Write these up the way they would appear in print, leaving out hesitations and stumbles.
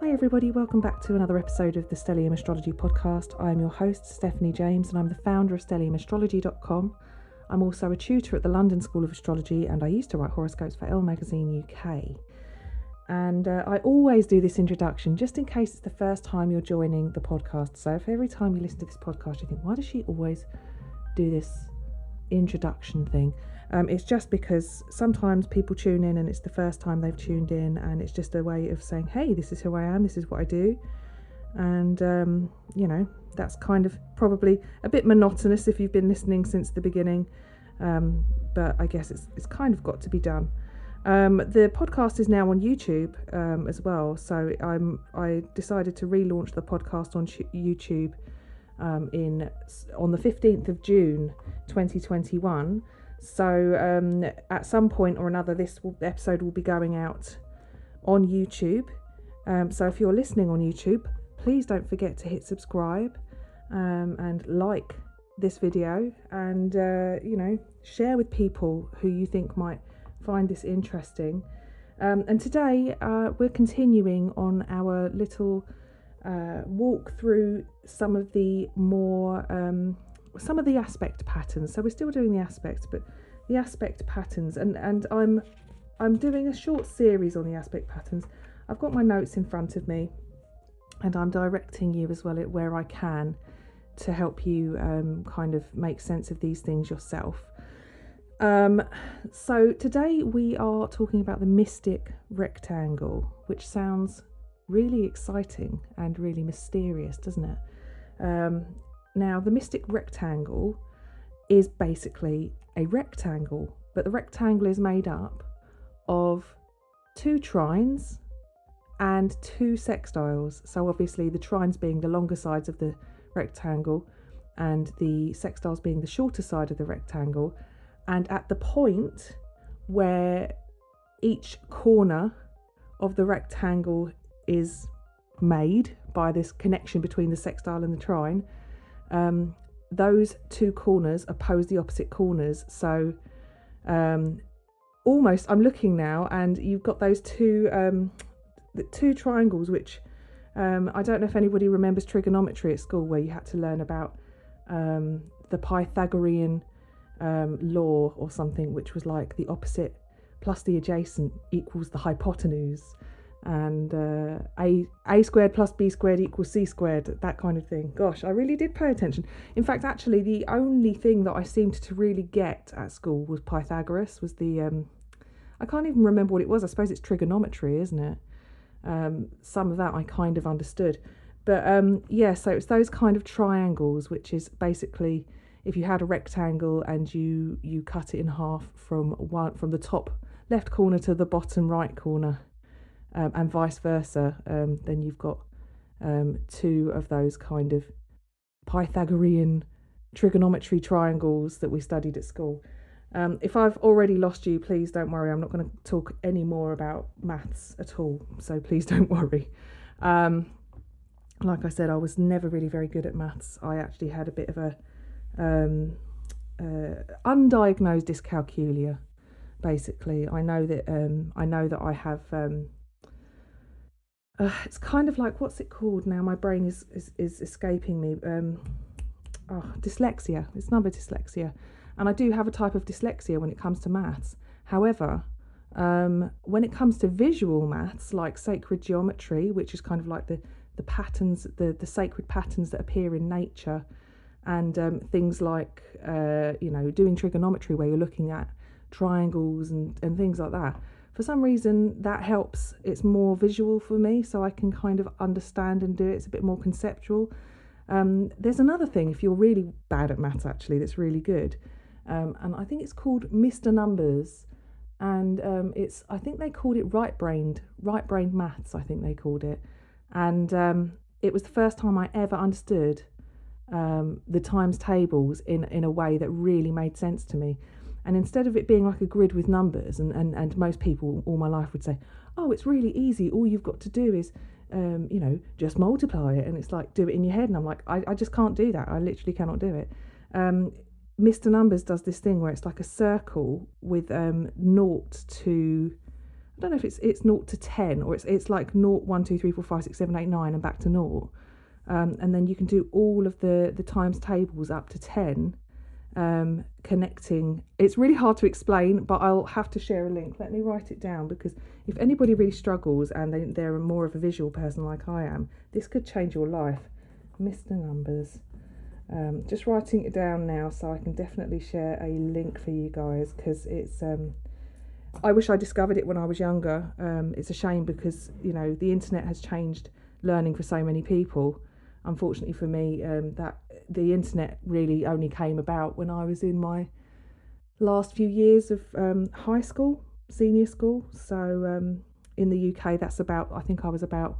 Hi everybody, welcome back to another episode of the Stellium Astrology podcast. I'm your host, Stephanie James, and I'm the founder of stelliumastrology.com. I'm also a tutor at the London School of Astrology, and I used to write horoscopes for Elle Magazine UK. And I always do this introduction just in case it's the first time you're joining the podcast. So if every time you listen to this podcast you think, why does she always do this introduction thing? It's just because sometimes people tune in and it's the first time they've tuned in, and it's just a way of saying, hey, this is who I am, this is what I do. And that's kind of probably a bit monotonous if you've been listening since the beginning, but I guess it's kind of got to be done. The podcast is now on YouTube as well, so I decided to relaunch the podcast on YouTube on the 15th of June 2021. So at some point or another, this episode will be going out on YouTube. So if you're listening on YouTube, please don't forget to hit subscribe and like this video, and share with people who you think might find this interesting. And today we're continuing on our little walk through some of the aspect patterns. So we're still doing the aspects, but the aspect patterns, and I'm doing a short series on the aspect patterns. I've got my notes in front of me, and I'm directing you as well where I can to help you kind of make sense of these things yourself. So today we are talking about the mystic rectangle, which sounds really exciting and really mysterious, doesn't it? Now, the mystic rectangle is basically a rectangle, but the rectangle is made up of two trines and two sextiles. So obviously the trines being the longer sides of the rectangle and the sextiles being the shorter side of the rectangle. And at the point where each corner of the rectangle is made by this connection between the sextile and the trine, those two corners oppose the opposite corners. So almost, I'm looking now, and you've got those two triangles, which I don't know if anybody remembers trigonometry at school, where you had to learn about the Pythagorean law or something, which was like the opposite plus the adjacent equals the hypotenuse, and a squared plus b squared equals c squared, that kind of thing. Gosh, I really did pay attention. In fact, actually, the only thing that I seemed to really get at school was Pythagoras, was the I can't even remember what it was. I suppose it's trigonometry, isn't it? Some of that I kind of understood, but so it's those kind of triangles, which is basically if you had a rectangle and you cut it in half from the top left corner to the bottom right corner, and vice versa, then you've got two of those kind of Pythagorean trigonometry triangles that we studied at school. If I've already lost you, please don't worry. I'm not going to talk any more about maths at all, so please don't worry. Like I said, I was never really very good at maths. I actually had a bit of a undiagnosed dyscalculia, basically. I know that I have it's kind of like, what's it called now? My brain is escaping me. Dyslexia. It's number dyslexia. And I do have a type of dyslexia when it comes to maths. However, when it comes to visual maths, like sacred geometry, which is kind of like the patterns, the sacred patterns that appear in nature, and things like, doing trigonometry where you're looking at triangles and things like that. For some reason, that helps. It's more visual for me, so I can kind of understand and do it. It's a bit more conceptual. There's another thing, if you're really bad at maths, actually, that's really good. And I think it's called Mr. Numbers. And I think they called it right-brained maths, I think they called it. And it was the first time I ever understood the times tables in a way that really made sense to me. And instead of it being like a grid with numbers, and most people all my life would say, oh, it's really easy, all you've got to do is just multiply it, and it's like, do it in your head. And I'm like, I just can't do that. I literally cannot do it. Mr. Numbers does this thing where it's like a circle with 0 to I don't know if it's 0 to 10, or it's like 0, 1, 2, 3, 4, 5, 6, 7, 8, 9 and back to 0. And then you can do all of the times tables up to 10, connecting. It's really hard to explain, but I'll have to share a link. Let me write it down, because if anybody really struggles and they're more of a visual person like I am, this could change your life. Mr. Numbers. Just writing it down now so I can definitely share a link for you guys, because it's I wish I discovered it when I was younger. It's a shame, because the internet has changed learning for so many people. Unfortunately for me, that the internet really only came about when I was in my last few years of high school, senior school. So in the UK, that's I think I was about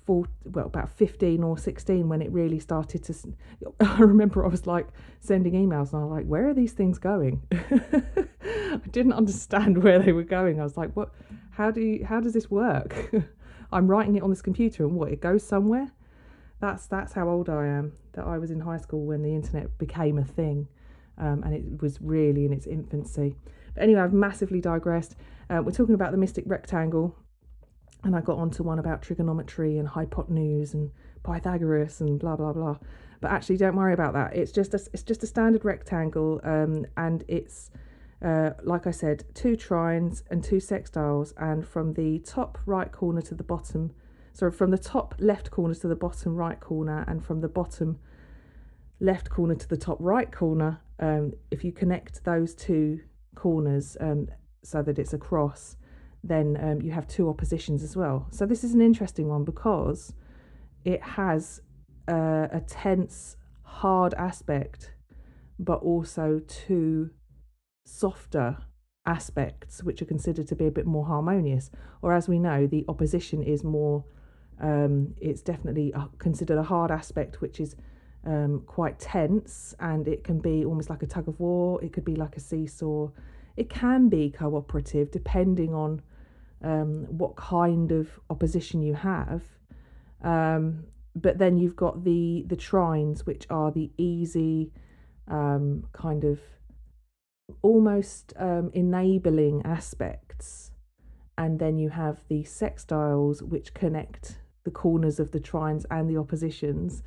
15 or 16 when it really started to. I remember I was like sending emails and I was like, where are these things going? I didn't understand where they were going. I was like, what? How does this work? I'm writing it on this computer and it goes somewhere. That's how old I am. That I was in high school when the internet became a thing, and it was really in its infancy. But anyway, I've massively digressed. We're talking about the mystic rectangle, and I got onto one about trigonometry and hypotenuse and Pythagoras and blah blah blah. But actually, don't worry about that. It's just a standard rectangle, and it's like I said, 2 trines and 2 sextiles, and from the top right corner to the bottom. So from the top left corner to the bottom right corner, and from the bottom left corner to the top right corner, if you connect those 2 corners so that it's a cross, then you have 2 oppositions as well. So this is an interesting one because it has a tense, hard aspect, but also 2 softer aspects which are considered to be a bit more harmonious. Or as we know, the opposition is more, it's definitely considered a hard aspect, which is quite tense, and it can be almost like a tug of war. It could be like a seesaw. It can be cooperative depending on what kind of opposition you have. But then you've got the trines, which are the easy kind of almost enabling aspects, and then you have the sextiles, which connect the corners of the trines and the oppositions,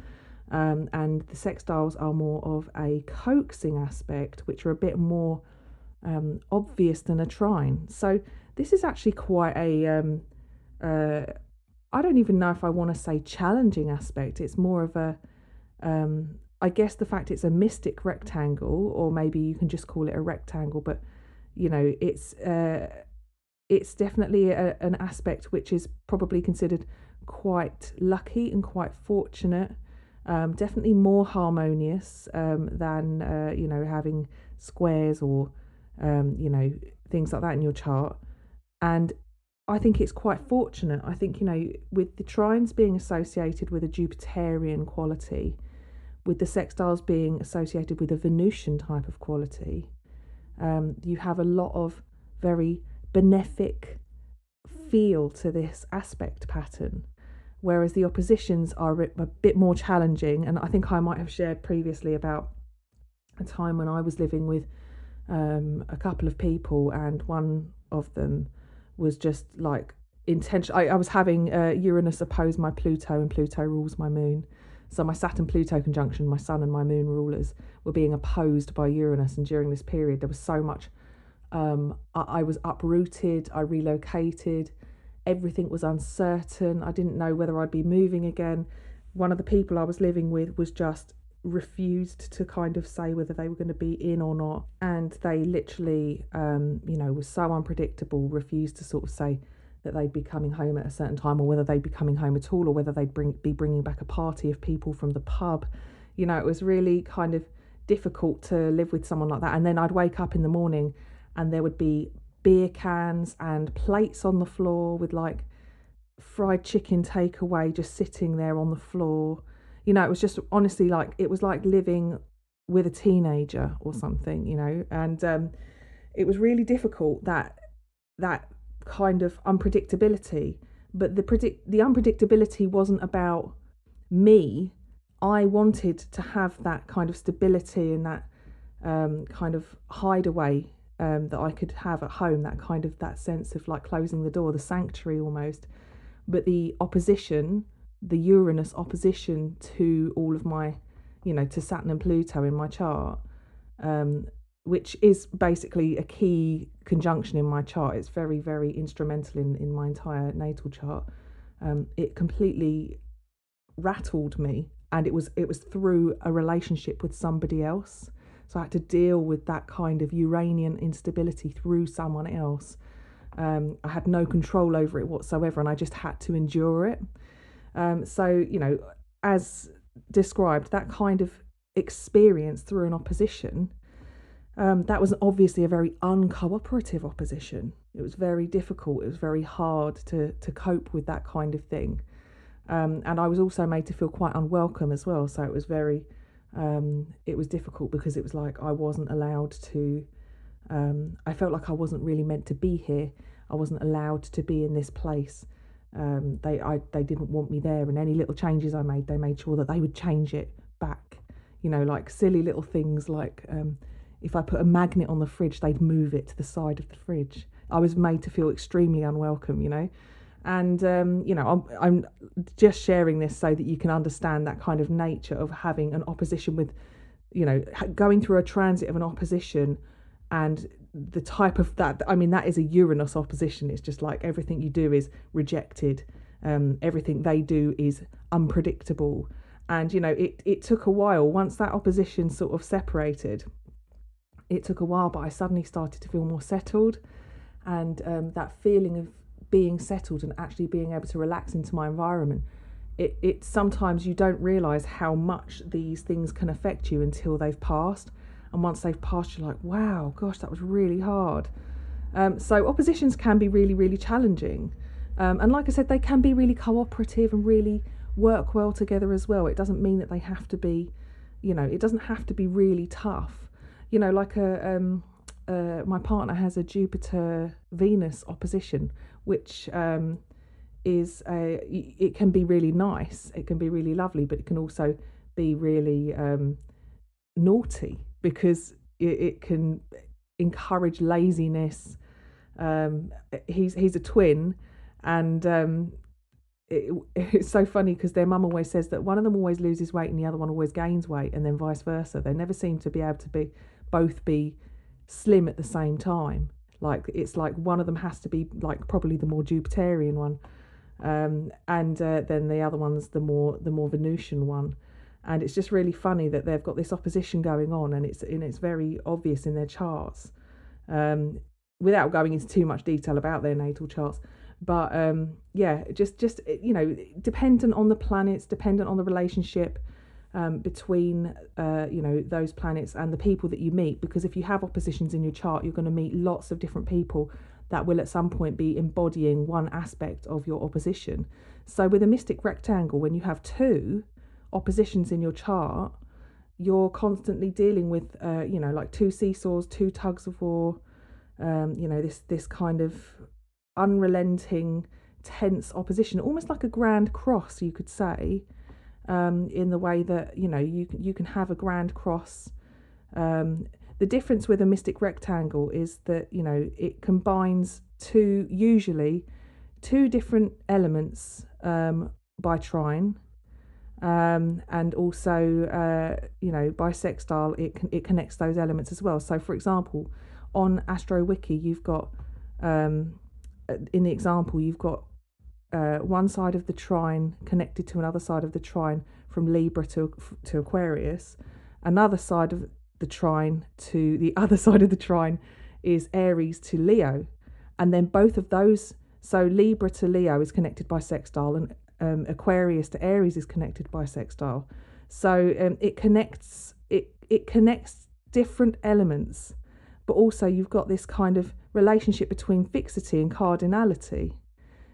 and the sextiles are more of a coaxing aspect, which are a bit more obvious than a trine. So this is actually quite a I don't even know if I want to say challenging aspect. It's more of a I guess the fact it's a mystic rectangle, or maybe you can just call it a rectangle, but it's definitely an aspect which is probably considered quite lucky and quite fortunate. Definitely more harmonious than having squares or things like that in your chart. And I think it's quite fortunate. I think with the trines being associated with a Jupiterian quality, with the sextiles being associated with a Venusian type of quality, you have a lot of very benefic feel to this aspect pattern, whereas the oppositions are a bit more challenging. And I think I might have shared previously about a time when I was living with a couple of people, and one of them was just like intention. I was having Uranus oppose my Pluto, and Pluto rules my moon. So my Saturn-Pluto conjunction, my sun and my moon rulers, were being opposed by Uranus. And during this period, there was so much, I was uprooted, I relocated, everything was uncertain. I didn't know whether I'd be moving again. One of the people I was living with was just refused to kind of say whether they were going to be in or not. And they literally, was so unpredictable, refused to sort of say that they'd be coming home at a certain time, or whether they'd be coming home at all, or whether they'd be bringing back a party of people from the pub. It was really kind of difficult to live with someone like that. And then I'd wake up in the morning and there would be beer cans and plates on the floor with like fried chicken takeaway just sitting there on the floor. It was just honestly like, it was like living with a teenager or something, and it was really difficult, that kind of unpredictability. But the unpredictability wasn't about me. I wanted to have that kind of stability and that kind of hideaway that I could have at home, that sense of like closing the door, the sanctuary almost. But the opposition, the Uranus opposition to all of my, to Saturn and Pluto in my chart, which is basically a key conjunction in my chart. It's very, very instrumental in my entire natal chart. It completely rattled me, and it was through a relationship with somebody else. So I had to deal with that kind of Uranian instability through someone else. I had no control over it whatsoever, and I just had to endure it. So, as described, that kind of experience through an opposition, that was obviously a very uncooperative opposition. It was very difficult. It was very hard to cope with that kind of thing. And I was also made to feel quite unwelcome as well. So it was it was difficult because it was like I wasn't allowed to, I felt like I wasn't really meant to be here. I wasn't allowed to be in this place. They didn't want me there, and any little changes I made, they made sure that they would change it back. Like silly little things like if I put a magnet on the fridge, they'd move it to the side of the fridge. I was made to feel extremely unwelcome, And, I'm just sharing this so that you can understand that kind of nature of having an opposition with, going through a transit of an opposition, and the type of that. I mean, that is a Uranus opposition. It's just like everything you do is rejected. Everything they do is unpredictable. And, it took a while. Once that opposition sort of separated, it took a while, but I suddenly started to feel more settled. And that feeling of being settled and actually being able to relax into my environment, it sometimes you don't realise how much these things can affect you until they've passed. And once they've passed, you're like, wow, gosh, that was really hard. So oppositions can be really, really challenging. And like I said, they can be really cooperative and really work well together as well. It doesn't mean that they have to be, it doesn't have to be really tough. Like my partner has a Jupiter-Venus opposition, which it can be really nice. It can be really lovely, but it can also be really naughty because it can encourage laziness. He's a twin, and it's so funny because their mum always says that one of them always loses weight and the other one always gains weight, and then vice versa. They never seem to be able to both be slim at the same time. Like it's like one of them has to be like probably the more Jupiterian one, and then the other one's the more Venusian one. And it's just really funny that they've got this opposition going on, and it's very obvious in their charts. Without going into too much detail about their natal charts, but just dependent on the planets, dependent on the relationship between those planets and the people that you meet. Because if you have oppositions in your chart, you're going to meet lots of different people that will at some point be embodying one aspect of your opposition. So with a mystic rectangle, when you have two oppositions in your chart, you're constantly dealing with like two seesaws, two tugs of war, this kind of unrelenting, tense opposition, almost like a grand cross, you could say, in the way that you can have a grand cross. The difference with a mystic rectangle is that it combines usually two different elements by trine, and also by sextile it connects those elements as well. So for example, on AstroWiki you've got in the example you've got one side of the trine connected to another side of the trine from Libra to Aquarius. Another side of the trine to the other side of the trine is Aries to Leo, and then both of those, so Libra to Leo is connected by sextile, and Aquarius to Aries is connected by sextile. So it connects different elements, but also you've got this kind of relationship between fixity and cardinality.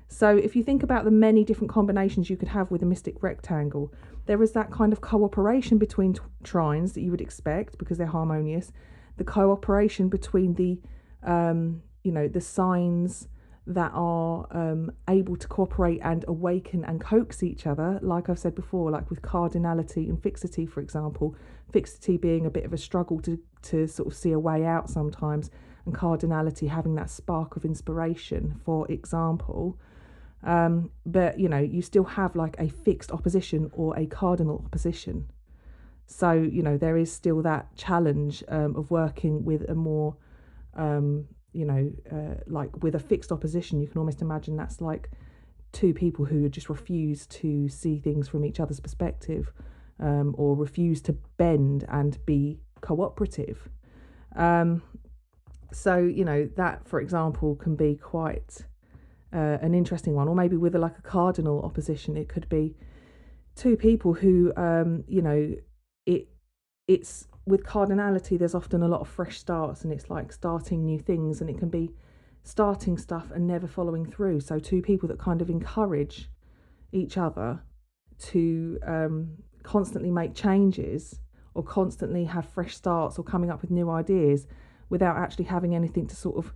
So if you think about the many different combinations you could have with a mystic rectangle, there is that kind of cooperation between trines that you would expect because they're harmonious. The cooperation between the the signs that are able to cooperate and awaken and coax each other, like I've said before, like with cardinality and fixity, for example. Fixity being a bit of a struggle to sort of see a way out sometimes, and cardinality having that spark of inspiration, for example. But, you still have like a fixed opposition or a cardinal opposition. So, there is still that challenge of working with a more, like with a fixed opposition. You can almost imagine that's like two people who just refuse to see things from each other's perspective, or refuse to bend and be cooperative. So, that, for example, can be quite an interesting one. Or maybe with like a cardinal opposition, it could be two people who, it's with cardinality, there's often a lot of fresh starts, and it's like starting new things, and it can be starting stuff and never following through. So two people that kind of encourage each other to constantly make changes, or constantly have fresh starts, or coming up with new ideas without actually having anything to sort of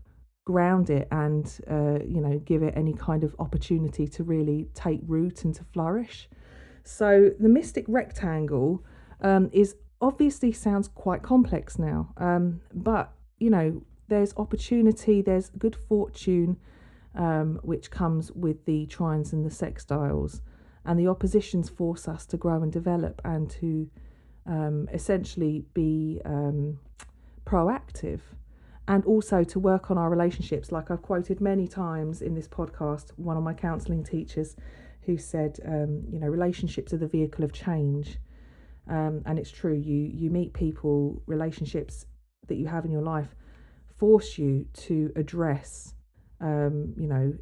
ground it and give it any kind of opportunity to really take root and to flourish. So the mystic rectangle is obviously sounds quite complex now, but there's opportunity, there's good fortune, which comes with the trines and the sextiles, and the oppositions force us to grow and develop, and to essentially be proactive, and also to work on our relationships. Like I've quoted many times in this podcast, one of my counselling teachers who said, relationships are the vehicle of change. And it's true, you meet people, relationships that you have in your life force you to address,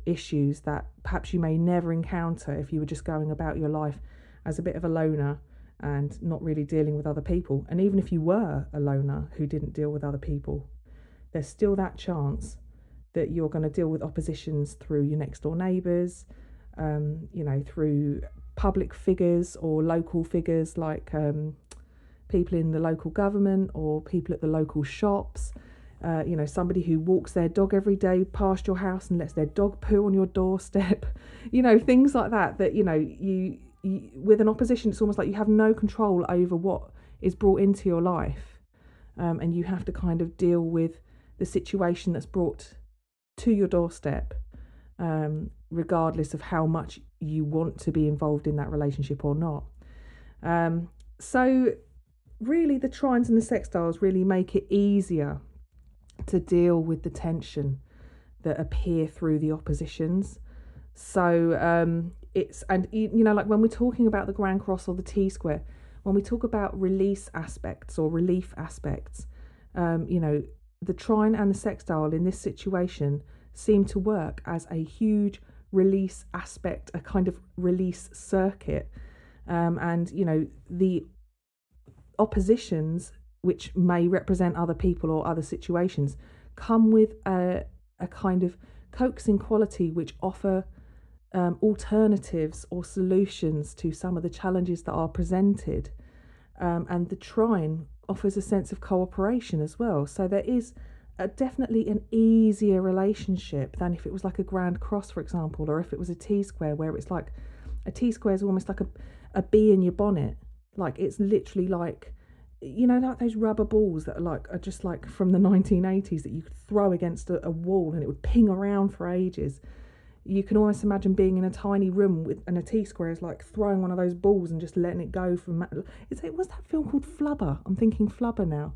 issues that perhaps you may never encounter if you were just going about your life as a bit of a loner and not really dealing with other people. And even if you were a loner who didn't deal with other people, there's still that chance that you're going to deal with oppositions through your next door neighbours, through public figures or local figures, like people in the local government or people at the local shops, somebody who walks their dog every day past your house and lets their dog poo on your doorstep, things like that, you with an opposition, it's almost like you have no control over what is brought into your life, and you have to kind of deal with the situation that's brought to your doorstep, regardless of how much you want to be involved in that relationship or not. So really the trines and the sextiles really make it easier to deal with the tension that appear through the oppositions. So it's, and like when we're talking about the Grand Cross or the T-square, when we talk about release aspects or relief aspects, the trine and the sextile in this situation seem to work as a huge release aspect, a kind of release circuit, and the oppositions, which may represent other people or other situations, come with a kind of coaxing quality which offer alternatives or solutions to some of the challenges that are presented, and the trine offers a sense of cooperation as well. So there is definitely an easier relationship than if it was like a Grand Cross, for example, or if it was a T-square, where it's like a T-square is almost like a bee in your bonnet. Like it's literally like, like those rubber balls that are just like from the 1980s that you could throw against a wall and it would ping around for ages. You can almost imagine being in a tiny room and a T-square is like throwing one of those balls and just letting it go from. What's that film called, Flubber? I'm thinking Flubber now.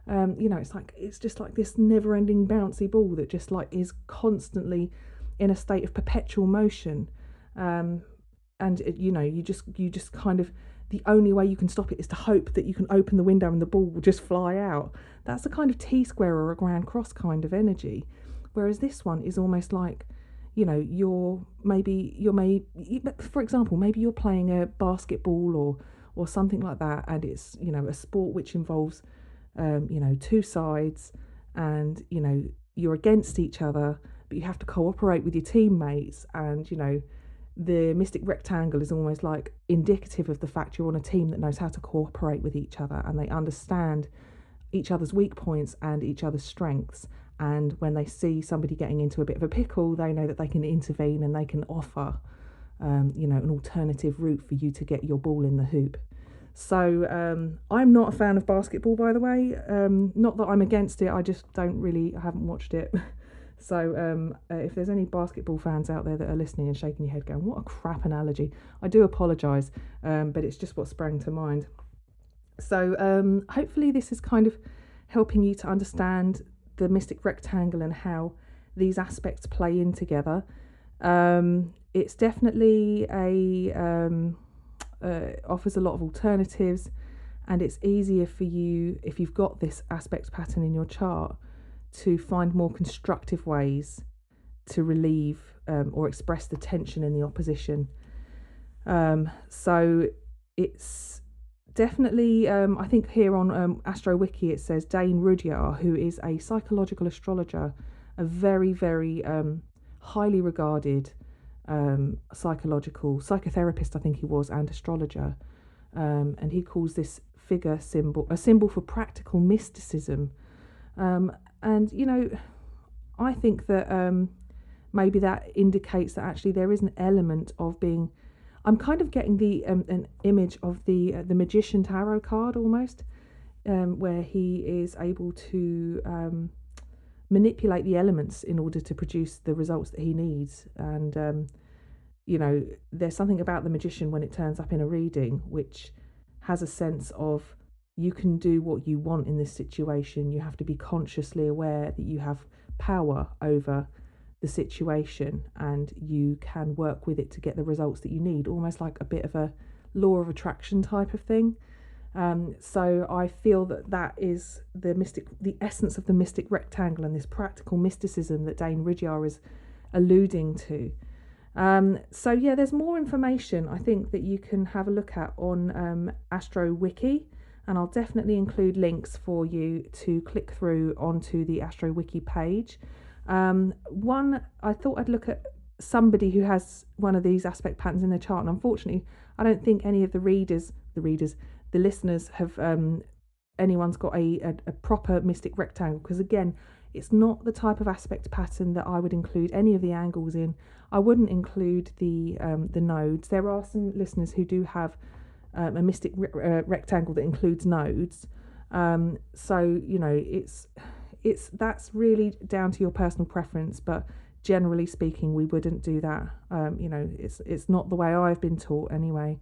It's just like this never-ending bouncy ball that just like is constantly in a state of perpetual motion, you just kind of, the only way you can stop it is to hope that you can open the window and the ball will just fly out. That's a kind of T-square or a Grand Cross kind of energy, whereas this one is almost like, for example, maybe you're playing a basketball or something like that, and it's a sport which involves two sides, and you're against each other, but you have to cooperate with your teammates, and the mystic rectangle is almost like indicative of the fact you're on a team that knows how to cooperate with each other, and they understand each other's weak points and each other's strengths, and when they see somebody getting into a bit of a pickle, they know that they can intervene and they can offer an alternative route for you to get your ball in the hoop. So I'm not a fan of basketball, by the way. Not that I'm against it, I haven't watched it. So if there's any basketball fans out there that are listening and shaking your head going, what a crap analogy, I do apologise, but it's just what sprang to mind. So hopefully this is kind of helping you to understand the mystic rectangle and how these aspects play in together. It's definitely offers a lot of alternatives, and it's easier for you, if you've got this aspect pattern in your chart, to find more constructive ways to relieve or express the tension in the opposition. So it's definitely, I think here on AstroWiki it says Dane Rudyard, who is a psychological astrologer, a very, very highly regarded psychotherapist, I think he was, and astrologer. And he calls this figure symbol a symbol for practical mysticism. And, you know, I think that maybe that indicates that actually there is an element of being... I'm kind of getting the an image of the Magician Tarot card almost, where he is able to manipulate the elements in order to produce the results that he needs. And, you know, there's something about the magician when it turns up in a reading which has a sense of, you can do what you want in this situation. You have to be consciously aware that you have power over the situation and you can work with it to get the results that you need, almost like a bit of a law of attraction type of thing. So I feel that is the essence of the mystic rectangle and this practical mysticism that Dane Rudyard is alluding to. So yeah, there's more information I think that you can have a look at on AstroWiki, and I'll definitely include links for you to click through onto the AstroWiki page. I thought I'd look at somebody who has one of these aspect patterns in their chart, and unfortunately I don't think any of the listeners have anyone's got a proper mystic rectangle, because again, it's not the type of aspect pattern that I would include any of the angles in. I wouldn't include the nodes. There are some listeners who do have a mystic rectangle that includes nodes. So, you know, that's really down to your personal preference, but generally speaking, we wouldn't do that. You know, it's not the way I've been taught anyway.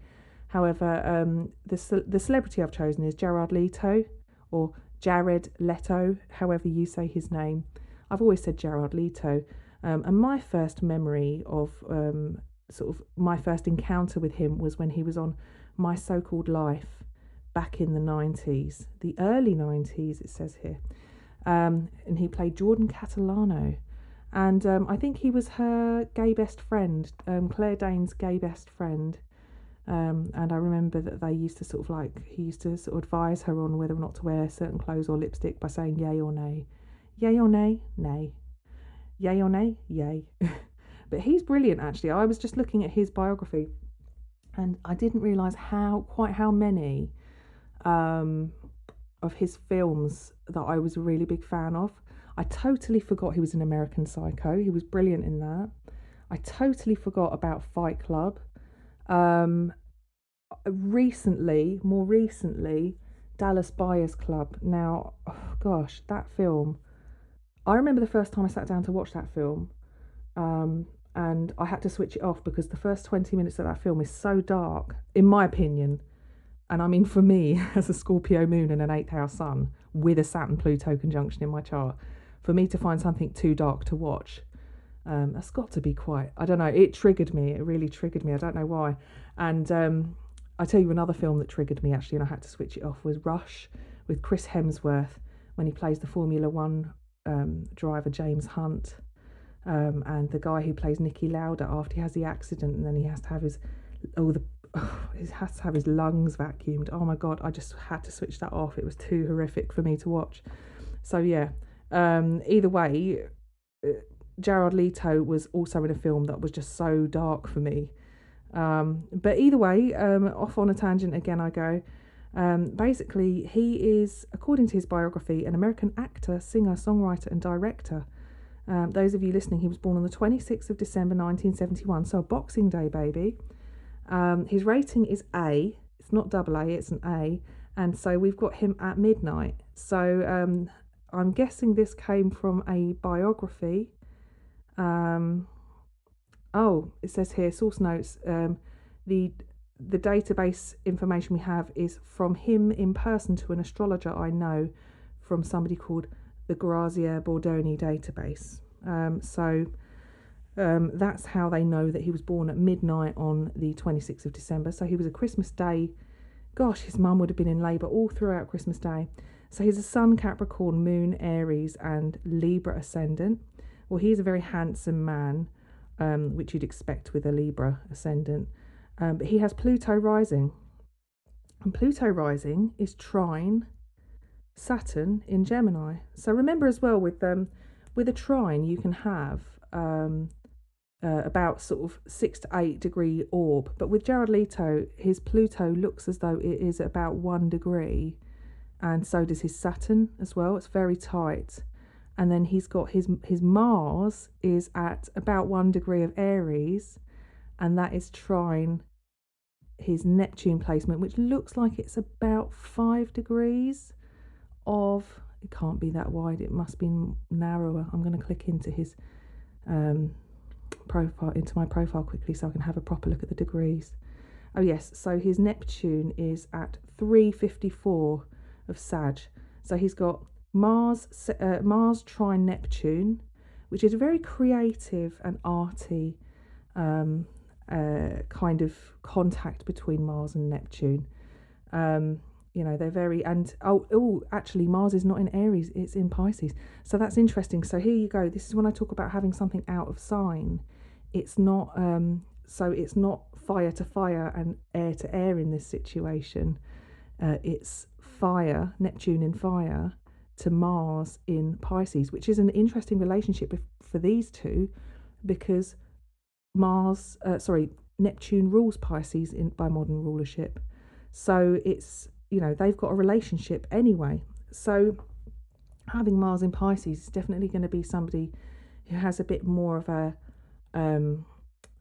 However, the celebrity I've chosen is Gerard Leto, or Jared Leto, however you say his name. I've always said Gerard Leto. And my first memory of sort of my first encounter with him was when he was on My So-Called Life back in the 90s, the early 90s, it says here. And he played Jordan Catalano. And I think he was her gay best friend, Claire Danes' gay best friend. And I remember that they used to sort of like, he used to sort of advise her on whether or not to wear certain clothes or lipstick by saying yay or nay. Yay or nay? Nay. Yay or nay? Yay. But he's brilliant, actually. I was just looking at his biography and I didn't realise quite how many of his films that I was a really big fan of. I totally forgot he was in American Psycho. He was brilliant in that. I totally forgot about Fight Club. More recently, Dallas Buyers Club. Now, oh gosh, that film, I remember the first time I sat down to watch that film, and I had to switch it off because the first 20 minutes of that film is so dark, in my opinion. And I mean, for me, as a Scorpio moon and an 8th house sun with a Saturn-Pluto conjunction in my chart, for me to find something too dark to watch, that's got to be quite, I don't know, it triggered me. It really triggered me. I don't know why. And I tell you another film that triggered me, actually, and I had to switch it off, was Rush with Chris Hemsworth, when he plays the Formula One driver James Hunt, and the guy who plays Niki Lauda after he has the accident, and then he has to have his lungs vacuumed. Oh my god, I just had to switch that off. It was too horrific for me to watch. So yeah, either way, Gerard Leto was also in a film that was just so dark for me. But either way, off on a tangent again I go. Basically, he is, according to his biography, an American actor, singer, songwriter and director. Those of you listening, he was born on the 26th of December 1971, so a Boxing Day baby. His rating is A, It's not double A, it's an A. And so we've got him at midnight. So I'm guessing this came from a biography. It says here, source notes, the database information we have is from him in person to an astrologer I know from somebody called the Grazia Bordoni database. That's how they know that he was born at midnight on the 26th of December. So he was a Christmas Day. Gosh, his mum would have been in labour all throughout Christmas Day. So he's a Sun, Capricorn, Moon, Aries and Libra ascendant. Well, he's a very handsome man, which you'd expect with a Libra ascendant. But he has Pluto rising. And Pluto rising is trine Saturn in Gemini. So remember as well with a trine you can have about sort of 6 to 8 degree orb. But with Gerard Leto, his Pluto looks as though it is about 1 degree. And so does his Saturn as well. It's very tight. And then he's got his Mars is at about 1 degree of Aries. And that is trine his Neptune placement, which looks like it's about 5 degrees of... It can't be that wide. It must be narrower. I'm going to click into his profile, into my profile quickly so I can have a proper look at the degrees. Oh yes, so his Neptune is at 354 of Sag. So he's got Mars trine Neptune, which is a very creative and arty kind of contact between Mars and Neptune. They're very, and actually Mars is not in Aries, it's in Pisces. So that's interesting. So here you go. This is when I talk about having something out of sign. It's not it's not fire to fire and air to air in this situation. It's fire, Neptune in fire, to Mars in Pisces, which is an interesting relationship for these two, because Neptune rules Pisces by modern rulership. So it's, they've got a relationship anyway. So having Mars in Pisces is definitely going to be somebody who has a bit more of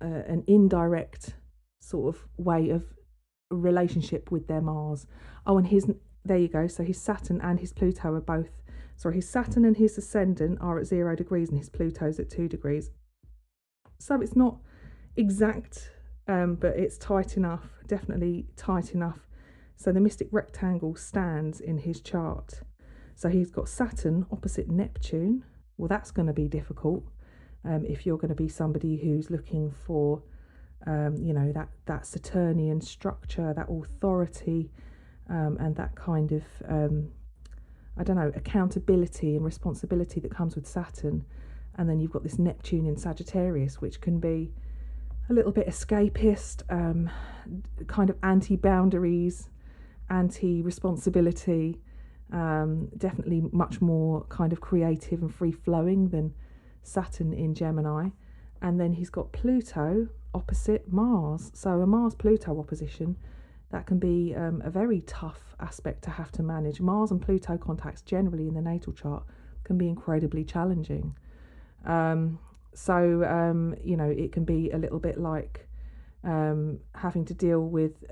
an indirect sort of way of relationship with their Mars. And there you go. So his Saturn and his Pluto are both, his Saturn and his ascendant are at 0 degrees and his Pluto's at 2 degrees. So it's not exact, but it's tight enough, definitely tight enough. So the mystic rectangle stands in his chart. So he's got Saturn opposite Neptune. Well, that's going to be difficult if you're going to be somebody who's looking for, that Saturnian structure, that authority, and that kind of, accountability and responsibility that comes with Saturn. And then you've got this Neptune in Sagittarius, which can be a little bit escapist, kind of anti-boundaries, anti-responsibility, definitely much more kind of creative and free-flowing than Saturn in Gemini. And then he's got Pluto opposite Mars. So a Mars-Pluto opposition, that can be a very tough aspect to have to manage. Mars and Pluto contacts generally in the natal chart can be incredibly challenging. It can be a little bit like having to deal with,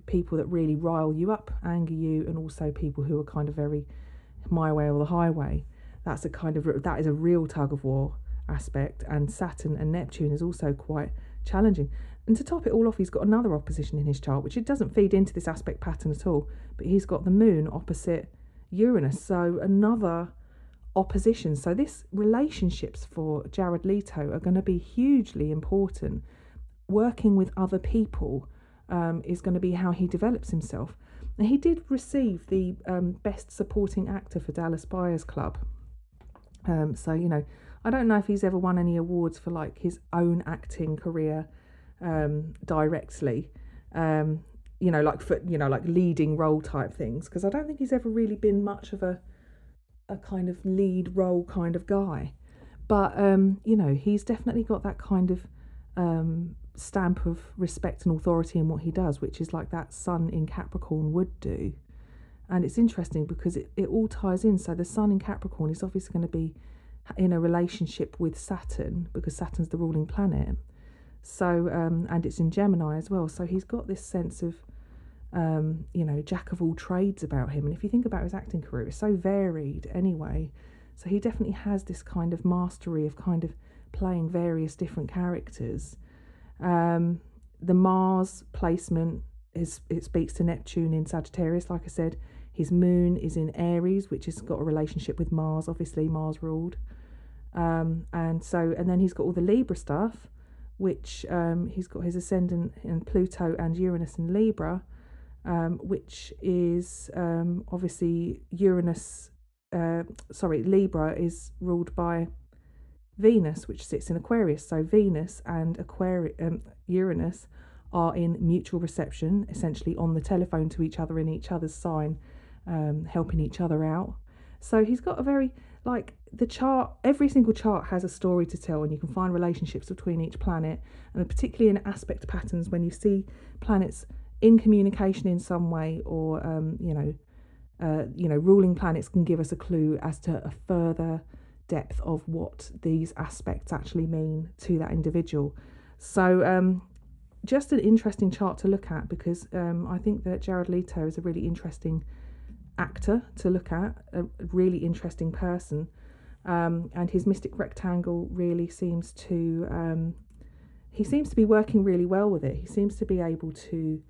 people that really rile you up, anger you, and also people who are kind of very my way or the highway. That is a real tug of war aspect. And Saturn and Neptune is also quite challenging. And to top it all off, he's got another opposition in his chart, which it doesn't feed into this aspect pattern at all, but he's got the moon opposite Uranus. So another opposition. So this relationships for Gerard Leto are going to be hugely important. Working with other people is going to be how he develops himself. And he did receive the Best Supporting Actor for Dallas Buyers Club. I don't know if he's ever won any awards for like his own acting career directly, like leading role type things, because I don't think he's ever really been much of a kind of lead role kind of guy. But he's definitely got that kind of stamp of respect and authority in what he does, which is like that Sun in Capricorn would do. And it's interesting because it all ties in. So the Sun in Capricorn is obviously going to be in a relationship with Saturn, because Saturn's the ruling planet. So and it's in Gemini as well. So he's got this sense of jack of all trades about him. And if you think about his acting career, it's so varied anyway. So he definitely has this kind of mastery of kind of playing various different characters. The Mars placement it speaks to Neptune in Sagittarius, like I said. His moon is in Aries, which has got a relationship with Mars, obviously Mars ruled. And then he's got all the Libra stuff, which he's got his ascendant in Pluto and Uranus in Libra, which is obviously Libra is ruled by Venus, which sits in Aquarius. So Venus and Uranus are in mutual reception, essentially on the telephone to each other in each other's sign, helping each other out. So he's got a very, like, the chart, every single chart has a story to tell, and you can find relationships between each planet, and particularly in aspect patterns, when you see planets in communication in some way, or ruling planets can give us a clue as to a further depth of what these aspects actually mean to that individual. So just an interesting chart to look at, because I think that Gerard Leto is a really interesting actor to look at, a really interesting person, and his mystic rectangle really seems to he seems to be working really well with it. He seems to be able to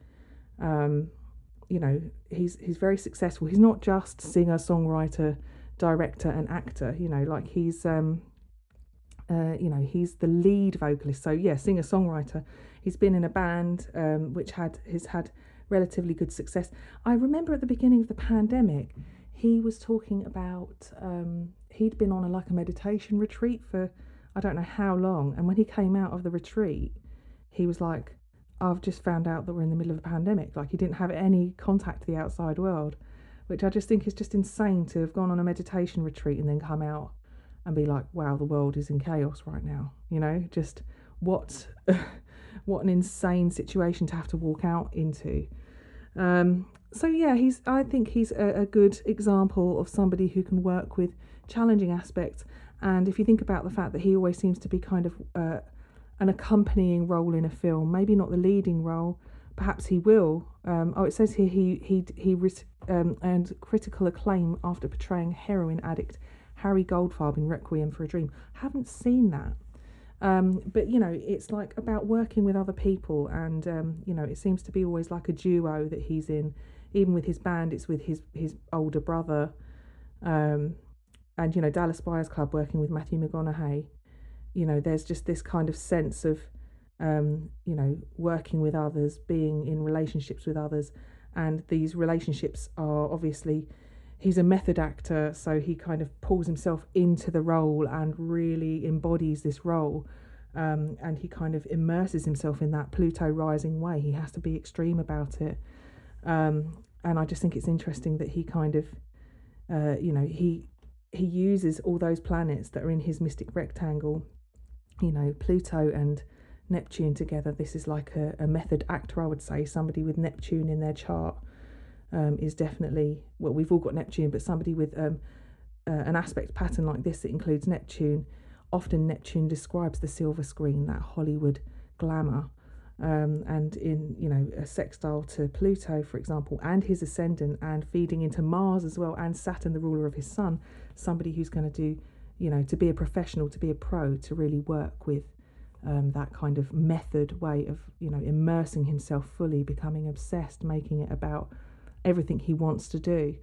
he's very successful. He's not just singer, songwriter, director and actor, like he's he's the lead vocalist. So yeah, singer songwriter. He's been in a band which has had relatively good success. I remember at the beginning of the pandemic, he was talking about he'd been on a meditation retreat for I don't know how long, and when he came out of the retreat, he was like, I've just found out that we're in the middle of a pandemic. Like, he didn't have any contact to the outside world, which I just think is just insane, to have gone on a meditation retreat and then come out and be like, wow, the world is in chaos right now. Just what an insane situation to have to walk out into. So yeah, I think he's a good example of somebody who can work with challenging aspects. And if you think about the fact that he always seems to be kind of an accompanying role in a film, maybe not the leading role, perhaps he will. It says here he earned critical acclaim after portraying heroin addict Harry Goldfarb in Requiem for a Dream. Haven't seen that. But it's like about working with other people, and it seems to be always like a duo that he's in. Even with his band, it's with his older brother, and Dallas Buyers Club, working with Matthew McConaughey. There's just this kind of sense of working with others, being in relationships with others, and these relationships are obviously, he's a method actor, so he kind of pulls himself into the role and really embodies this role, and he kind of immerses himself in that Pluto rising way. He has to be extreme about it, and I just think it's interesting that he kind of he uses all those planets that are in his mystic rectangle, Pluto and Neptune together. This is like a method actor, I would say. Somebody with Neptune in their chart is definitely, well, we've all got Neptune, but somebody with an aspect pattern like this that includes Neptune. Often Neptune describes the silver screen, that Hollywood glamour, and in a sextile to Pluto, for example, and his ascendant, and feeding into Mars as well, and Saturn, the ruler of his sun. Somebody who's going to do, to be a professional, to be a pro, to really work with that kind of method way of immersing himself fully, becoming obsessed, making it about everything he wants to do.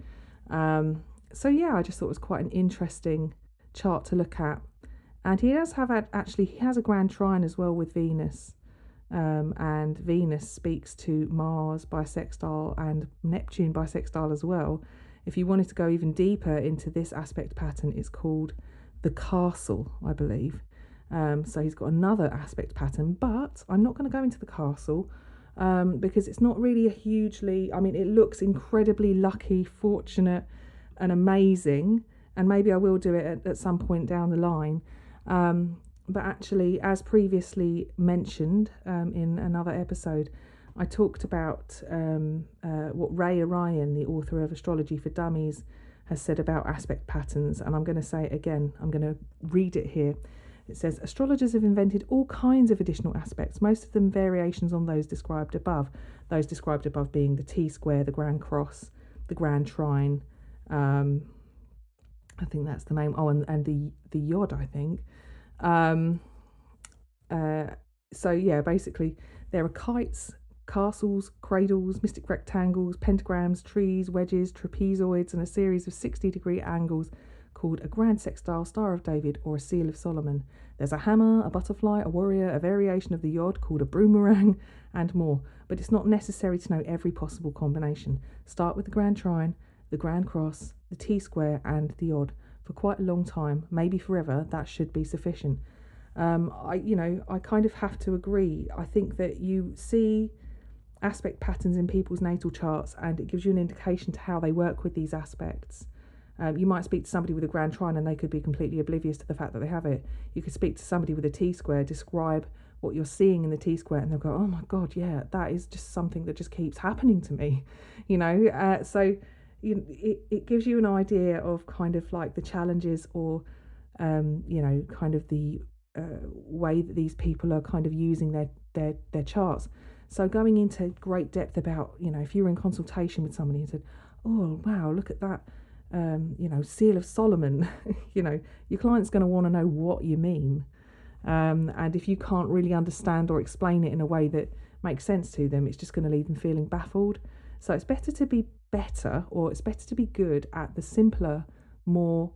So yeah, I just thought it was quite an interesting chart to look at. And he does have he has a Grand Trine as well with Venus, and Venus speaks to Mars by sextile and Neptune by sextile as well. If you wanted to go even deeper into this aspect pattern, it's called the castle, I believe. So he's got another aspect pattern, but I'm not going to go into the castle because it's not really it looks incredibly lucky, fortunate and amazing, and maybe I will do it at some point down the line. But actually, as previously mentioned in another episode, I talked about what Ray Orion, the author of Astrology for Dummies, has said about aspect patterns, and I'm going to say it again. I'm going to read it here. It says, astrologers have invented all kinds of additional aspects, most of them variations on those described above. Those described above being the T-square, the Grand Cross, the Grand Trine. I think that's the main. Oh, and the Yod, I think. So yeah, basically there are kites, castles, cradles, mystic rectangles, pentagrams, trees, wedges, trapezoids, and a series of 60-degree angles called a grand sextile, Star of David, or a Seal of Solomon. There's a hammer, a butterfly, a warrior, a variation of the Yod called a boomerang, and more. But it's not necessary to know every possible combination. Start with the Grand Trine, the Grand Cross, the T-square, and the Yod. For quite a long time, maybe forever, that should be sufficient. I kind of have to agree. I think that you see aspect patterns in people's natal charts, and it gives you an indication to how they work with these aspects. You might speak to somebody with a Grand Trine and they could be completely oblivious to the fact that they have it. You could speak to somebody with a T-square, describe what you're seeing in the T-square, and they'll go, oh my God, yeah, that is just something that just keeps happening to me, it gives you an idea of kind of like the challenges or, kind of the way that these people are kind of using their charts. So going into great depth about, if you were in consultation with somebody and said, oh, wow, look at that, Seal of Solomon, your client's going to want to know what you mean. And if you can't really understand or explain it in a way that makes sense to them, it's just going to leave them feeling baffled. So it's better to be good at the simpler, more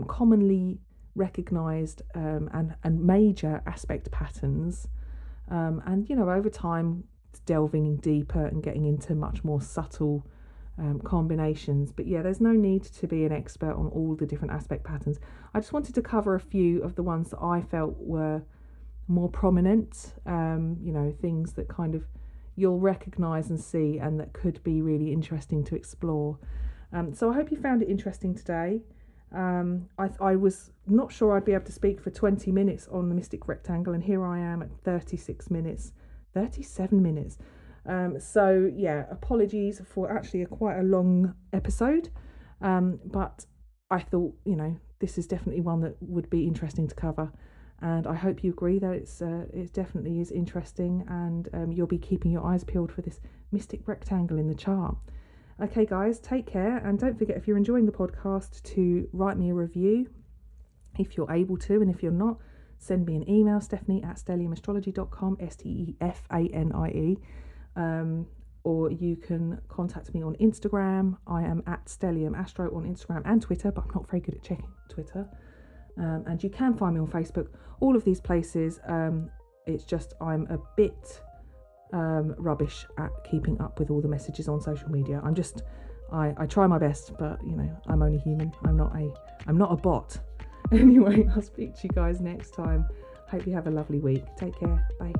commonly recognised and major aspect patterns. And over time, delving deeper and getting into much more subtle combinations. But yeah, there's no need to be an expert on all the different aspect patterns. I just wanted to cover a few of the ones that I felt were more prominent, things that kind of you'll recognise and see and that could be really interesting to explore. So I hope you found it interesting today. I was not sure I'd be able to speak for 20 minutes on the mystic rectangle, and here I am at 37 minutes. So yeah, apologies for actually quite a long episode, but I thought, this is definitely one that would be interesting to cover, and I hope you agree that it definitely is interesting, and you'll be keeping your eyes peeled for this mystic rectangle in the chart. Okay guys, take care, and don't forget, if you're enjoying the podcast, to write me a review if you're able to, and if you're not, send me an email, stephanie@stelliumastrology.com, STEFANIE, or you can contact me on Instagram. I am at Stellium Astro on Instagram and Twitter, but I'm not very good at checking Twitter. And you can find me on Facebook, all of these places. It's just I'm a bit rubbish at keeping up with all the messages on social media. I try my best, but I'm only human. I'm not a bot. Anyway, I'll speak to you guys next time. Hope you have a lovely week. Take care. Bye.